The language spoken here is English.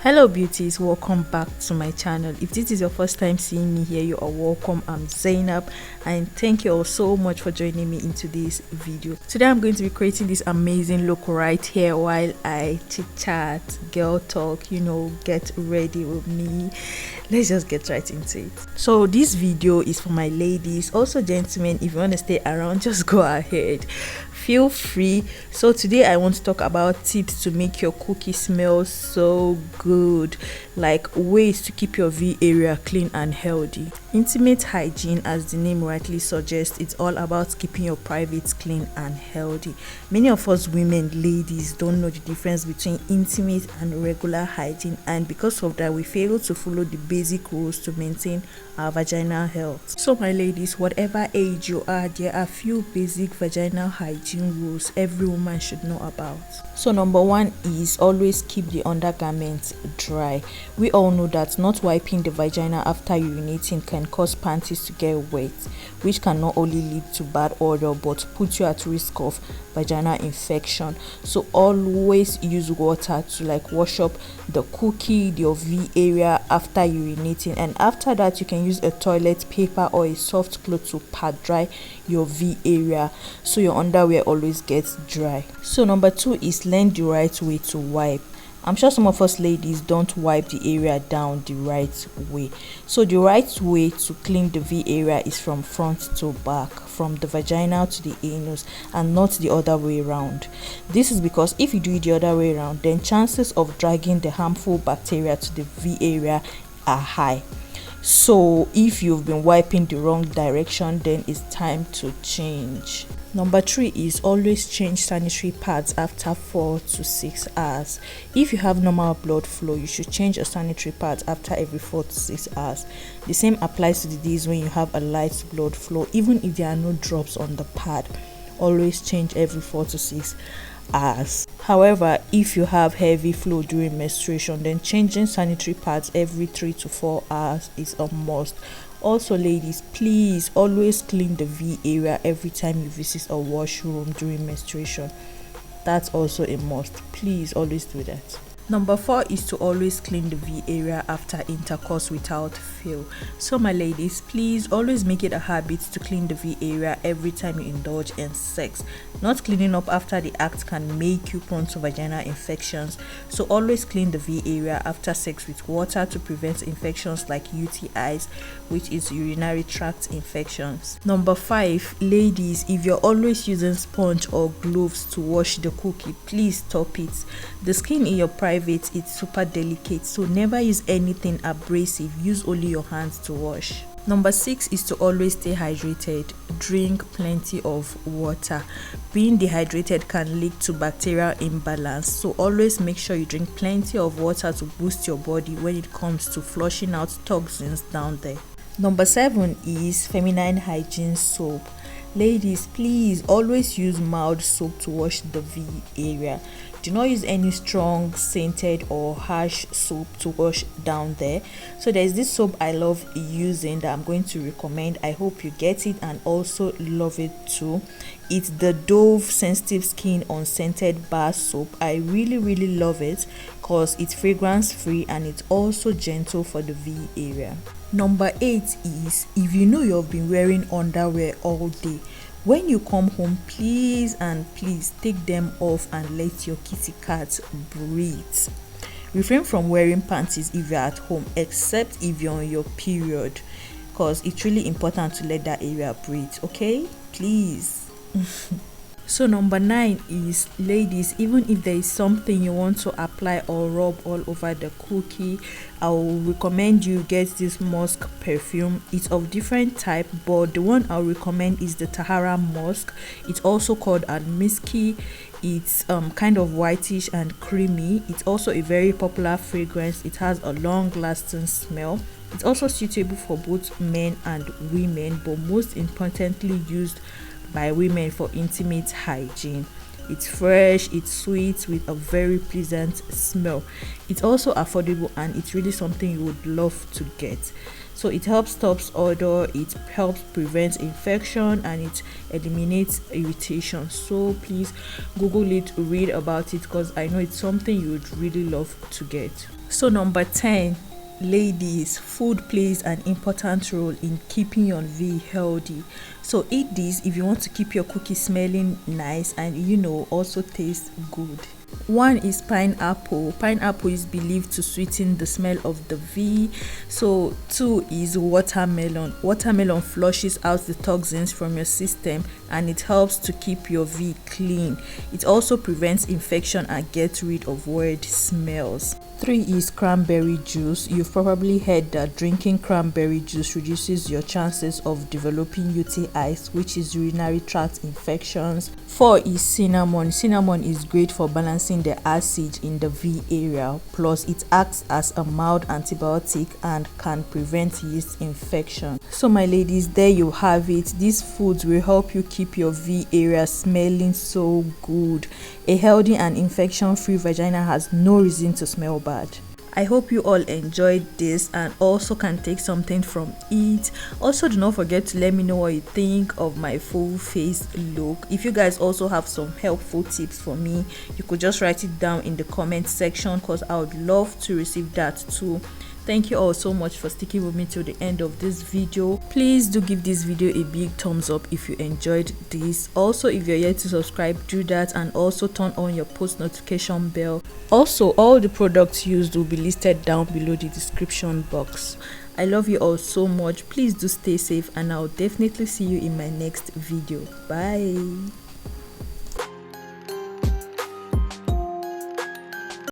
Hello beauties, welcome back to my channel. If this is your first time seeing me here, you are welcome. I'm Zainab and thank you all so much for joining me into this video. Today I'm going to be creating this amazing look right here while I chit chat, girl talk, get ready with me. Let's just get right into it. So this video is for my ladies. Also gentlemen, if you want to stay around, just go ahead, feel free. So today I want to talk about tips to make your cookie smell so good, like ways to keep your V area clean and healthy. Intimate hygiene, as the name rightly suggests, it's all about keeping your privates clean and healthy. Many of us women, ladies, don't know the difference between intimate and regular hygiene, and because of that we fail to follow the basic rules to maintain our vaginal health. So my ladies, whatever age you are, there are few basic vaginal hygiene rules every woman should know about. So number one is always keep the undergarments dry. We all know that not wiping the vagina after urinating can cause panties to get wet, which can not only lead to bad odor but put you at risk of vaginal infection. So always use water to wash up the cookie, your V area after urinating, and after that you can use a toilet paper or a soft cloth to pat dry your V area so your underwear always gets dry. So number two is learn the right way to wipe. I'm sure some of us ladies don't wipe the area down the right way. So the right way to clean the V area is from front to back, from the vagina to the anus, and not the other way around. This is because if you do it the other way around, then chances of dragging the harmful bacteria to the V area are high. So if you've been wiping the wrong direction, then it's time to change. Number three is always change sanitary pads after 4 to 6 hours. If you have normal blood flow, you should change a sanitary pad after every 4 to 6 hours. The same applies to the days when you have a light blood flow, even if there are no drops on the pad. Always change every 4 to 6 hours. However, if you have heavy flow during menstruation, then changing sanitary pads every 3 to 4 hours is a must. Also ladies, please always clean the V area every time you visit a washroom during menstruation. That's also a must. Please always do that. Number four is to always clean the V area after intercourse without fail. So my ladies, please always make it a habit to clean the V area every time you indulge in sex. Not cleaning up after the act can make you prone to vaginal infections. So always clean the V area after sex with water to prevent infections like UTIs, which is urinary tract infections. Number five, ladies, if you're always using sponge or gloves to wash the cookie, please stop it. The skin in your private is super delicate, so never use anything abrasive. Use only your hands to wash. Number six is to always stay hydrated. Drink plenty of water. Being dehydrated can lead to bacterial imbalance, so always make sure you drink plenty of water to boost your body when it comes to flushing out toxins down there. Number seven is feminine hygiene soap. Ladies, please always use mild soap to wash the V area. Do not use any strong scented or harsh soap to wash down there. So there's this soap I love using that I'm going to recommend. I hope you get it and also love it too. It's the Dove Sensitive Skin Unscented Bar Soap. I really love it because it's fragrance free and it's also gentle for the V area. Number 8 is, if you know you've been wearing underwear all day, when you come home, please take them off and let your kitty cat breathe. Refrain from wearing panties if you're at home, except if you're on your period, because it's really important to let that area breathe, okay? Please. So number 9 is, ladies, even if there is something you want to apply or rub all over the cookie, I will recommend you get this musk perfume. It's of different type, but the one I'll recommend is the Tahara musk. It's also called Almiski. It's kind of whitish and creamy. It's also a very popular fragrance. It has a long lasting smell. It's also suitable for both men and women, but most importantly used by women for intimate hygiene. It's fresh, it's sweet with a very pleasant smell. It's also affordable and it's really something you would love to get. So it helps stops odor, it helps prevent infection, and it eliminates irritation. So please Google it, read about it, because I know it's something you would really love to get. So number 10, ladies, food plays an important role in keeping your V healthy. So eat this if you want to keep your cookie smelling nice and also taste good. One is pineapple. Pineapple is believed to sweeten the smell of the V. So 2 is watermelon. Watermelon flushes out the toxins from your system and it helps to keep your V clean. It also prevents infection and gets rid of weird smells. 3 is cranberry juice. You've probably heard that drinking cranberry juice reduces your chances of developing UTIs, which is urinary tract infections. 4 is cinnamon. Cinnamon is great for balancing the acid in the V area, plus it acts as a mild antibiotic and can prevent yeast infection. So my ladies, there you have it. These foods will help you keep your V area smelling so good. A healthy and infection-free vagina has no reason to smell bad. I hope you all enjoyed this and also can take something from it. Also, do not forget to let me know what you think of my full face look. If you guys also have some helpful tips for me, you could just write it down in the comment section because I would love to receive that too. Thank you all so much for sticking with me till the end of this video. Please do give this video a big thumbs up if you enjoyed this. Also, if you're yet to subscribe, do that and also turn on your post notification bell. Also, all the products used will be listed down below the description box. I love you all so much. Please do stay safe and I'll definitely see you in my next video. Bye.